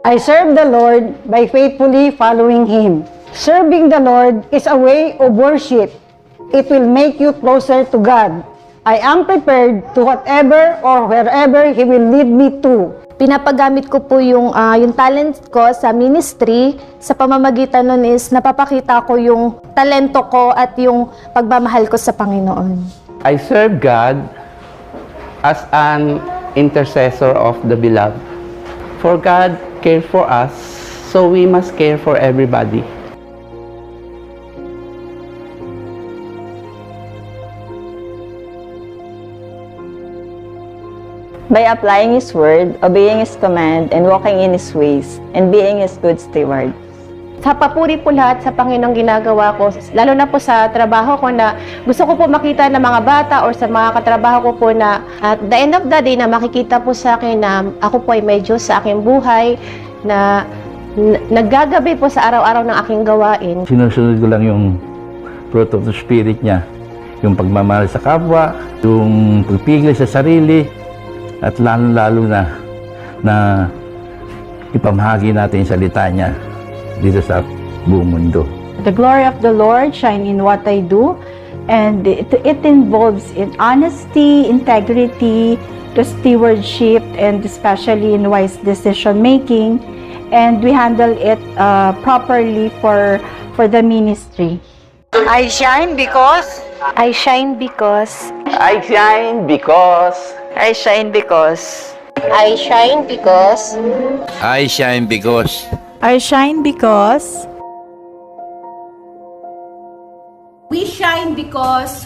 I serve the Lord by faithfully following Him. Serving the Lord is a way of worship. It will make you closer to God. I am prepared to whatever or wherever He will lead me to. Pinapagamit ko po yung talent ko sa ministry. Sa pamamagitan nun is napapakita ko yung talento ko at yung pagmamahal ko sa Panginoon. I serve God as an intercessor of the beloved. For God cares for us, so we must care for everybody. By applying His Word, obeying His command, and walking in His ways, and being His good steward. Sa papuri po lahat sa Panginoong ginagawa ko, lalo na po sa trabaho ko na gusto ko po makita ng mga bata or sa mga katrabaho ko po na at the end of the day na makikita po sa akin na ako po ay may Diyos sa aking buhay, na naggagabi po sa araw-araw ng aking gawain. Sinusunod ko lang yung fruit of the Spirit niya. Yung pagmamahal sa kapwa, yung pagpigil sa sarili, at lalo-lalo na ipamahagi natin yung salita niya dito sa buong mundo. The glory of the Lord shine in what I do, and it involves in honesty, integrity, the stewardship, and especially in wise decision making, and we handle it properly for the ministry. I shine because I shine because I shine because I shine because I shine because I shine because I shine because we shine because